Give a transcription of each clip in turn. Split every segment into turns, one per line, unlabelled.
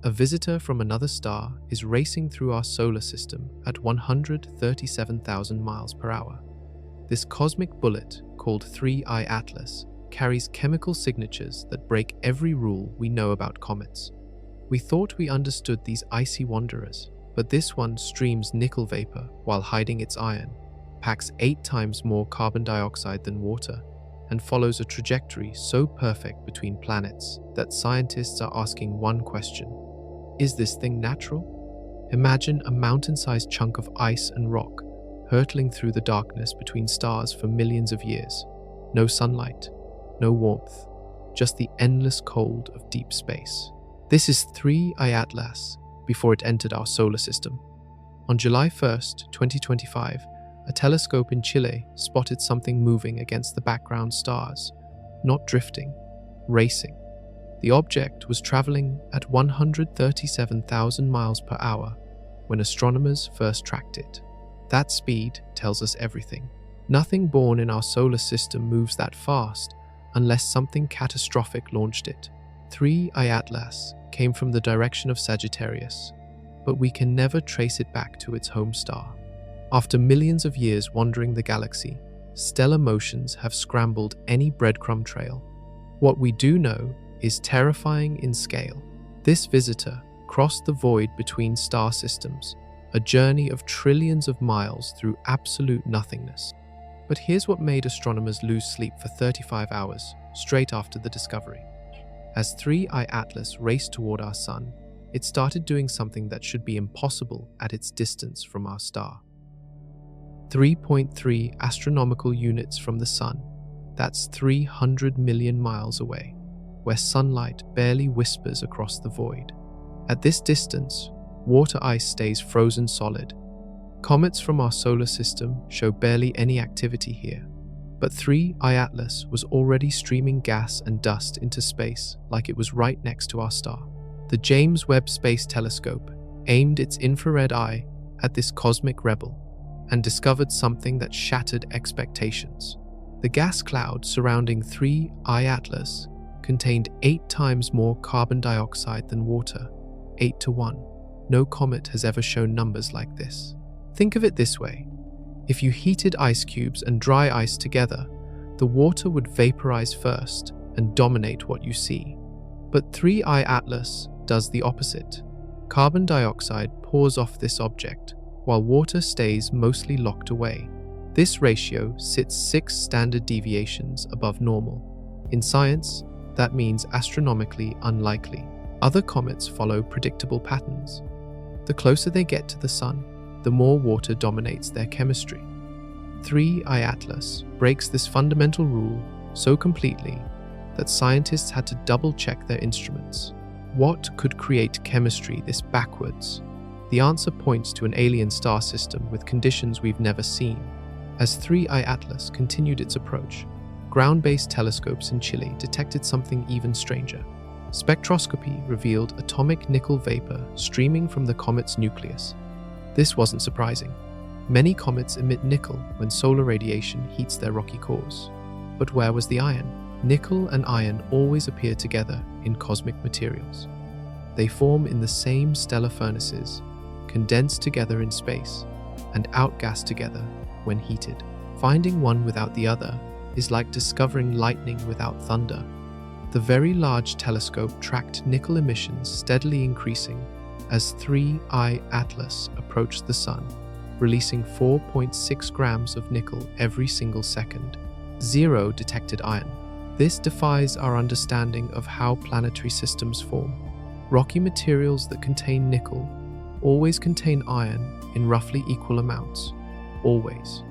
A visitor from another star is racing through our solar system at 137,000 miles per hour. This cosmic bullet, called 3I Atlas, carries chemical signatures that break every rule we know about comets. We thought we understood these icy wanderers, but this one streams nickel vapor while hiding its iron, packs 8 times more carbon dioxide than water, and follows a trajectory so perfect between planets that scientists are asking one question: is this thing natural? Imagine a mountain-sized chunk of ice and rock hurtling through the darkness between stars for millions of years. No sunlight, no warmth, just the endless cold of deep space. This is 3I Atlas before it entered our solar system. On July 1st, 2025, a telescope in Chile spotted something moving against the background stars, not drifting, racing. The object was traveling at 137,000 miles per hour when astronomers first tracked it. That speed tells us everything. Nothing born in our solar system moves that fast unless something catastrophic launched it. 3I Atlas came from the direction of Sagittarius, but we can never trace it back to its home star. After millions of years wandering the galaxy, stellar motions have scrambled any breadcrumb trail. What we do know is terrifying in scale. This visitor crossed the void between star systems, a journey of trillions of miles through absolute nothingness. But here's what made astronomers lose sleep for 35 hours straight after the discovery. As 3I Atlas raced toward our sun, it started doing something that should be impossible at its distance from our star. 3.3 astronomical units from the sun, that's 300 million miles away, where sunlight barely whispers across the void. At this distance, water ice stays frozen solid. Comets from our solar system show barely any activity here, but 3I Atlas was already streaming gas and dust into space like it was right next to our star. The James Webb Space Telescope aimed its infrared eye at this cosmic rebel and discovered something that shattered expectations. The gas cloud surrounding 3I Atlas contained 8 times more carbon dioxide than water, 8 to 1. No comet has ever shown numbers like this. Think of it this way: if you heated ice cubes and dry ice together, the water would vaporize first and dominate what you see. But 3I Atlas does the opposite. Carbon dioxide pours off this object, while water stays mostly locked away. This ratio sits 6 standard deviations above normal. In science, that means astronomically unlikely. Other comets follow predictable patterns. The closer they get to the sun, the more water dominates their chemistry. 3I Atlas breaks this fundamental rule so completely that scientists had to double-check their instruments. What could create chemistry this backwards? The answer points to an alien star system with conditions we've never seen. As 3I Atlas continued its approach, ground-based telescopes in Chile detected something even stranger. Spectroscopy revealed atomic nickel vapor streaming from the comet's nucleus. This wasn't surprising. Many comets emit nickel when solar radiation heats their rocky cores. But where was the iron? Nickel and iron always appear together in cosmic materials. They form in the same stellar furnaces, condense together in space, and outgas together when heated. Finding one without the other is like discovering lightning without thunder. The Very Large Telescope tracked nickel emissions steadily increasing as 3I Atlas approached the sun, releasing 4.6 grams of nickel every single second. 0 detected iron. This defies our understanding of how planetary systems form. Rocky materials that contain nickel always contain iron in roughly equal amounts. Always.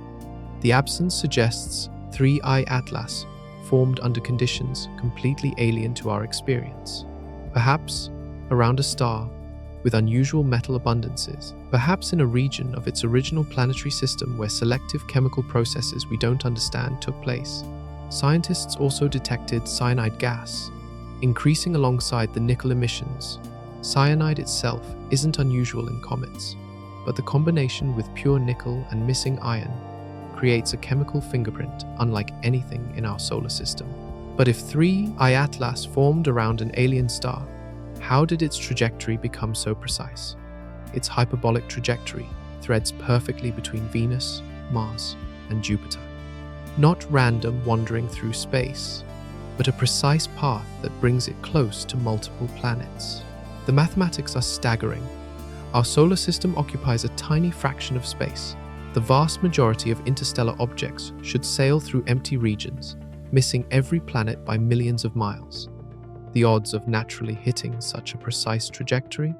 The absence suggests 3I Atlas formed under conditions completely alien to our experience. Perhaps around a star with unusual metal abundances, perhaps in a region of its original planetary system where selective chemical processes we don't understand took place. Scientists also detected cyanide gas, increasing alongside the nickel emissions. Cyanide itself isn't unusual in comets, but the combination with pure nickel and missing iron creates a chemical fingerprint unlike anything in our solar system. But if 3I Atlas formed around an alien star, how did its trajectory become so precise? Its hyperbolic trajectory threads perfectly between Venus, Mars, and Jupiter. Not random wandering through space, but a precise path that brings it close to multiple planets. The mathematics are staggering. Our solar system occupies a tiny fraction of space. The vast majority of interstellar objects should sail through empty regions, missing every planet by millions of miles. The odds of naturally hitting such a precise trajectory?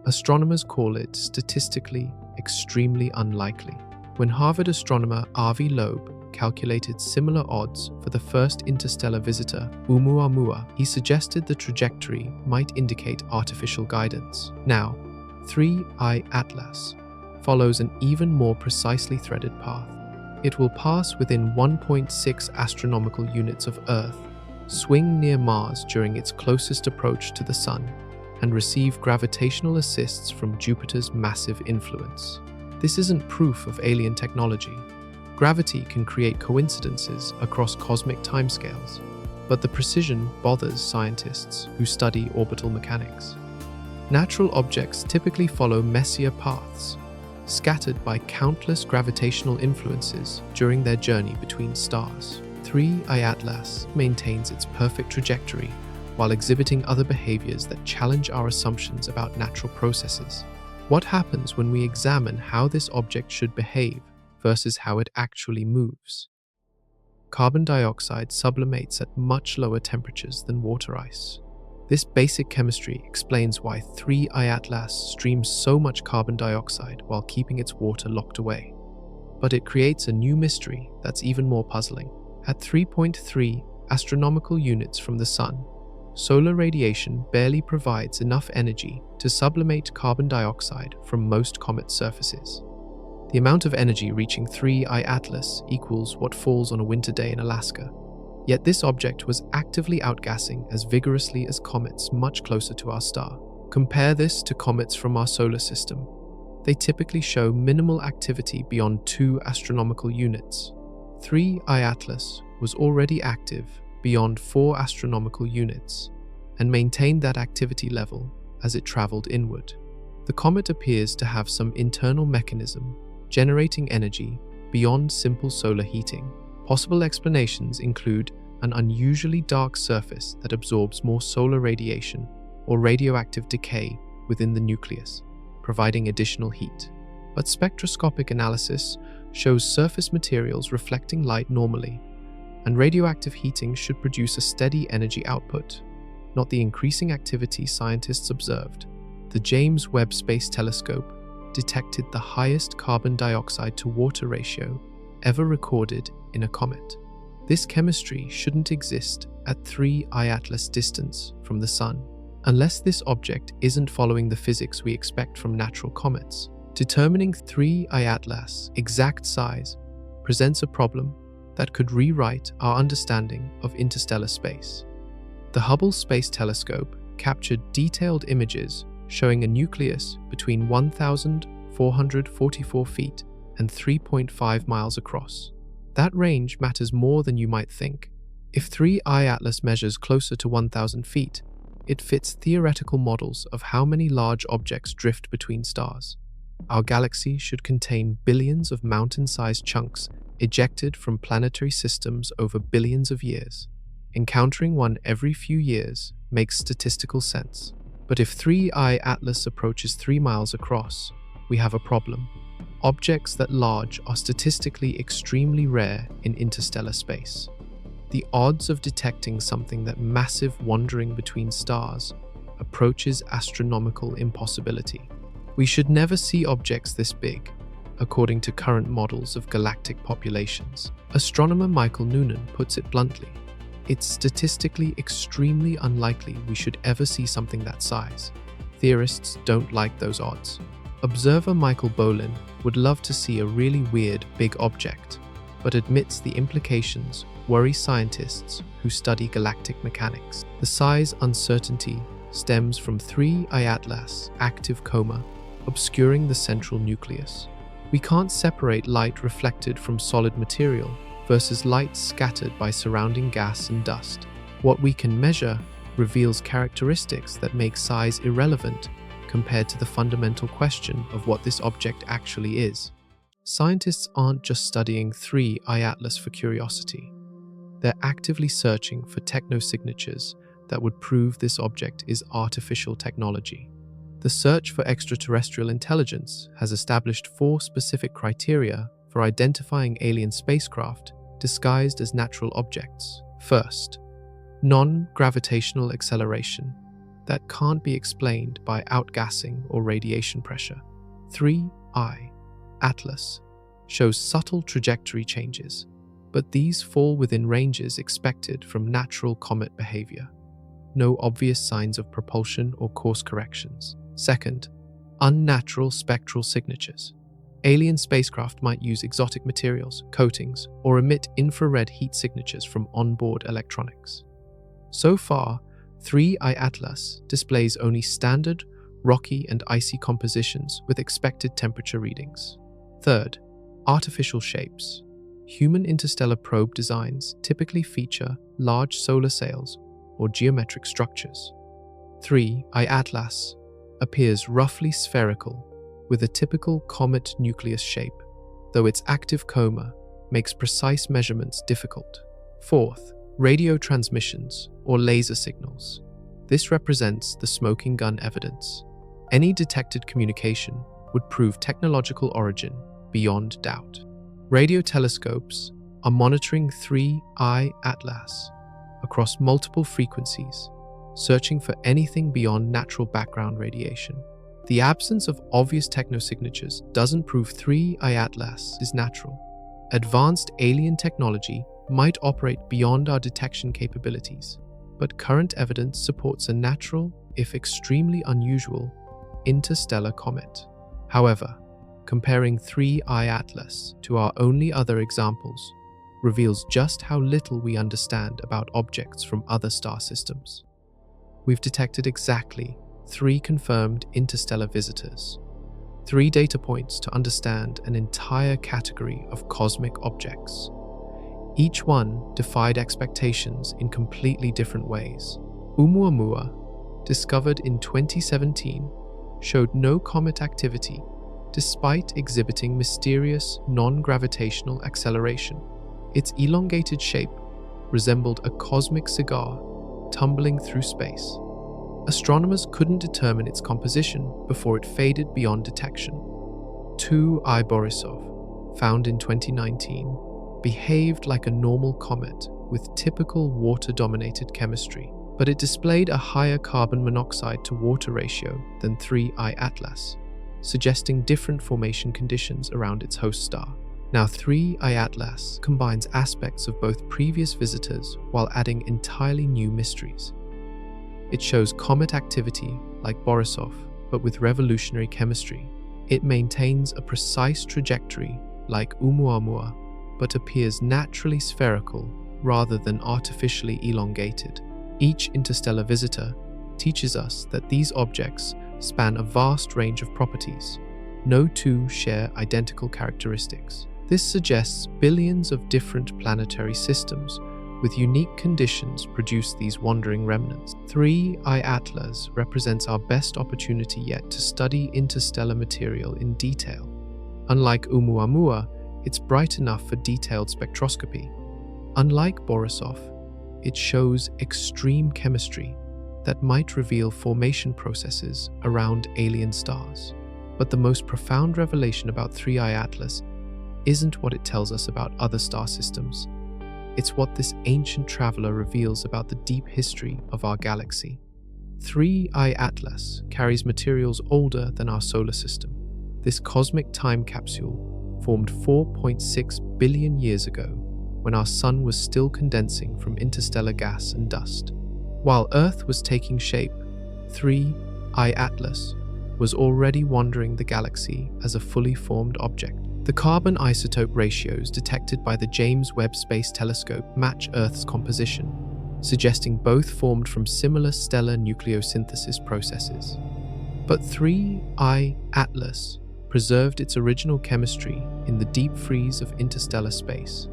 Astronomers call it statistically extremely unlikely. When Harvard astronomer R.V. Loeb calculated similar odds for the first interstellar visitor, Oumuamua, he suggested the trajectory might indicate artificial guidance. Now, 3I Atlas follows an even more precisely threaded path. It will pass within 1.6 astronomical units of Earth, swing near Mars during its closest approach to the Sun, and receive gravitational assists from Jupiter's massive influence. This isn't proof of alien technology. Gravity can create coincidences across cosmic timescales, but the precision bothers scientists who study orbital mechanics. Natural objects typically follow messier paths, scattered by countless gravitational influences during their journey between stars. 3I Atlas maintains its perfect trajectory while exhibiting other behaviors that challenge our assumptions about natural processes. What happens when we examine how this object should behave versus how it actually moves? Carbon dioxide sublimates at much lower temperatures than water ice. This basic chemistry explains why 3I Atlas streams so much carbon dioxide while keeping its water locked away. But it creates a new mystery that's even more puzzling. At 3.3 astronomical units from the Sun, solar radiation barely provides enough energy to sublimate carbon dioxide from most comet surfaces. The amount of energy reaching 3I Atlas equals what falls on a winter day in Alaska. Yet this object was actively outgassing as vigorously as comets much closer to our star. Compare this to comets from our solar system. They typically show minimal activity beyond 2 astronomical units. 3I Atlas was already active beyond 4 astronomical units and maintained that activity level as it traveled inward. The comet appears to have some internal mechanism generating energy beyond simple solar heating. Possible explanations include an unusually dark surface that absorbs more solar radiation or radioactive decay within the nucleus, providing additional heat. But spectroscopic analysis shows surface materials reflecting light normally, and radioactive heating should produce a steady energy output, not the increasing activity scientists observed. The James Webb Space Telescope detected the highest carbon dioxide to water ratio ever recorded in a comet. This chemistry shouldn't exist at 3I Atlas distance from the Sun, unless this object isn't following the physics we expect from natural comets. Determining 3I Atlas' exact size presents a problem that could rewrite our understanding of interstellar space. The Hubble Space Telescope captured detailed images showing a nucleus between 1,444 feet and 3.5 miles across. That range matters more than you might think. If 3I Atlas measures closer to 1,000 feet, it fits theoretical models of how many large objects drift between stars. Our galaxy should contain billions of mountain-sized chunks ejected from planetary systems over billions of years. Encountering one every few years makes statistical sense. But if 3I Atlas approaches 3 miles across, we have a problem. Objects that large are statistically extremely rare in interstellar space. The odds of detecting something that massive wandering between stars approaches astronomical impossibility. We should never see objects this big, according to current models of galactic populations. Astronomer Michael Noonan puts it bluntly. It's statistically extremely unlikely we should ever see something that size. Theorists don't like those odds. Observer Michael Bolin would love to see a really weird big object, but admits the implications worry scientists who study galactic mechanics. The size uncertainty stems from 3I Atlas' active coma obscuring the central nucleus. We can't separate light reflected from solid material versus light scattered by surrounding gas and dust. What we can measure reveals characteristics that make size irrelevant compared to the fundamental question of what this object actually is. Scientists aren't just studying 3I Atlas for curiosity. They're actively searching for technosignatures that would prove this object is artificial technology. The search for extraterrestrial intelligence has established 4 specific criteria for identifying alien spacecraft disguised as natural objects. First, non-gravitational acceleration that can't be explained by outgassing or radiation pressure. 3I Atlas shows subtle trajectory changes, but these fall within ranges expected from natural comet behavior. No obvious signs of propulsion or course corrections. Second, unnatural spectral signatures. Alien spacecraft might use exotic materials, coatings, or emit infrared heat signatures from onboard electronics. So far, 3I Atlas displays only standard, rocky and icy compositions with expected temperature readings. Third, artificial shapes. Human interstellar probe designs typically feature large solar sails or geometric structures. 3I Atlas appears roughly spherical with a typical comet nucleus shape, though its active coma makes precise measurements difficult. Fourth, radio transmissions or laser signals. This represents the smoking gun evidence. Any detected communication would prove technological origin beyond doubt. Radio telescopes are monitoring 3I Atlas across multiple frequencies, searching for anything beyond natural background radiation. The absence of obvious technosignatures doesn't prove 3I Atlas is natural. Advanced alien technology might operate beyond our detection capabilities, but current evidence supports a natural, if extremely unusual, interstellar comet. However, comparing 3I Atlas to our only other examples reveals just how little we understand about objects from other star systems. We've detected exactly 3 confirmed interstellar visitors, 3 data points to understand an entire category of cosmic objects. Each one defied expectations in completely different ways. Oumuamua, discovered in 2017, showed no comet activity despite exhibiting mysterious non-gravitational acceleration. Its elongated shape resembled a cosmic cigar tumbling through space. Astronomers couldn't determine its composition before it faded beyond detection. 2I Borisov, found in 2019, behaved like a normal comet with typical water-dominated chemistry, but it displayed a higher carbon monoxide to water ratio than 3I Atlas, suggesting different formation conditions around its host star. Now, 3I Atlas combines aspects of both previous visitors while adding entirely new mysteries. It shows comet activity like Borisov, but with revolutionary chemistry. It maintains a precise trajectory like Oumuamua, but appears naturally spherical rather than artificially elongated. Each interstellar visitor teaches us that these objects span a vast range of properties. No 2 share identical characteristics. This suggests billions of different planetary systems with unique conditions produce these wandering remnants. 3I Atlas represents our best opportunity yet to study interstellar material in detail. Unlike Oumuamua, it's bright enough for detailed spectroscopy. Unlike Borisov, it shows extreme chemistry that might reveal formation processes around alien stars. But the most profound revelation about 3I Atlas isn't what it tells us about other star systems. It's what this ancient traveler reveals about the deep history of our galaxy. 3I Atlas carries materials older than our solar system. This cosmic time capsule formed 4.6 billion years ago, when our sun was still condensing from interstellar gas and dust. While Earth was taking shape, 3I Atlas was already wandering the galaxy as a fully formed object. The carbon isotope ratios detected by the James Webb Space Telescope match Earth's composition, suggesting both formed from similar stellar nucleosynthesis processes. But 3I Atlas preserved its original chemistry in the deep freeze of interstellar space,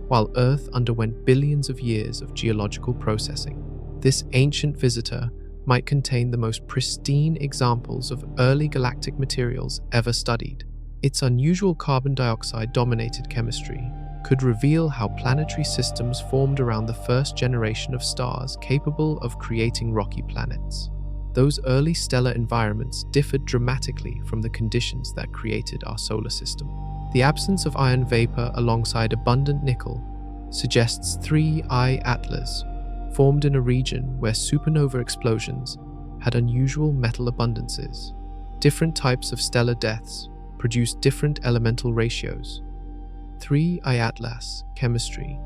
while Earth underwent billions of years of geological processing. This ancient visitor might contain the most pristine examples of early galactic materials ever studied. Its unusual carbon dioxide-dominated chemistry could reveal how planetary systems formed around the first generation of stars capable of creating rocky planets. Those early stellar environments differed dramatically from the conditions that created our solar system. The absence of iron vapor alongside abundant nickel suggests 3I Atlas formed in a region where supernova explosions had unusual metal abundances. Different types of stellar deaths produced different elemental ratios. 3I Atlas chemistry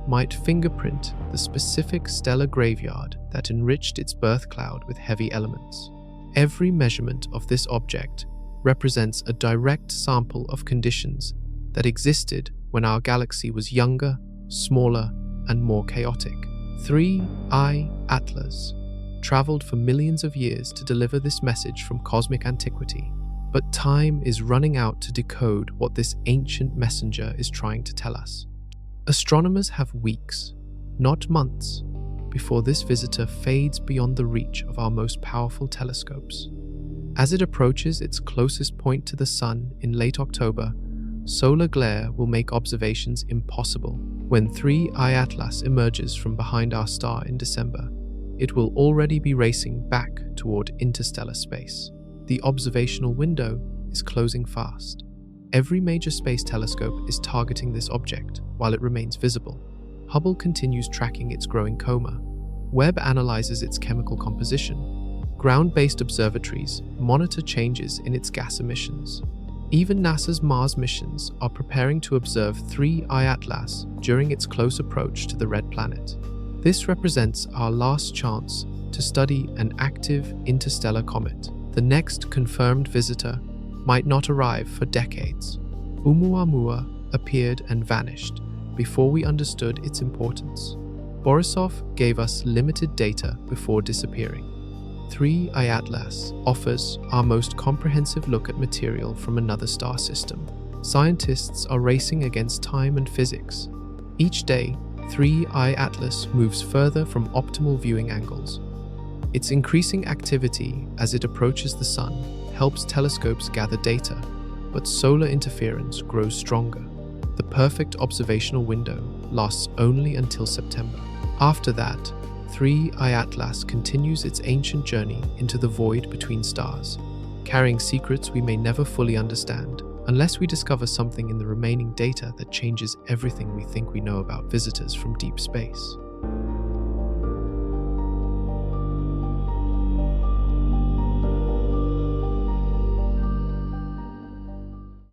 might fingerprint the specific stellar graveyard that enriched its birth cloud with heavy elements. Every measurement of this object represents a direct sample of conditions that existed when our galaxy was younger, smaller, and more chaotic. 3I Atlas traveled for millions of years to deliver this message from cosmic antiquity, but time is running out to decode what this ancient messenger is trying to tell us. Astronomers have weeks, not months, before this visitor fades beyond the reach of our most powerful telescopes. As it approaches its closest point to the Sun in late October, solar glare will make observations impossible. When 3I Atlas emerges from behind our star in December, it will already be racing back toward interstellar space. The observational window is closing fast. Every major space telescope is targeting this object while it remains visible. Hubble continues tracking its growing coma. Webb analyzes its chemical composition. Ground-based observatories monitor changes in its gas emissions. Even NASA's Mars missions are preparing to observe 3I Atlas during its close approach to the red planet. This represents our last chance to study an active interstellar comet. The next confirmed visitor might not arrive for decades. Oumuamua appeared and vanished before we understood its importance. Borisov gave us limited data before disappearing. 3I Atlas offers our most comprehensive look at material from another star system. Scientists are racing against time and physics. Each day, 3I Atlas moves further from optimal viewing angles. Its increasing activity as it approaches the Sun helps telescopes gather data, but solar interference grows stronger. The perfect observational window lasts only until September. After that, 3I Atlas continues its ancient journey into the void between stars, carrying secrets we may never fully understand, unless we discover something in the remaining data that changes everything we think we know about visitors from deep space.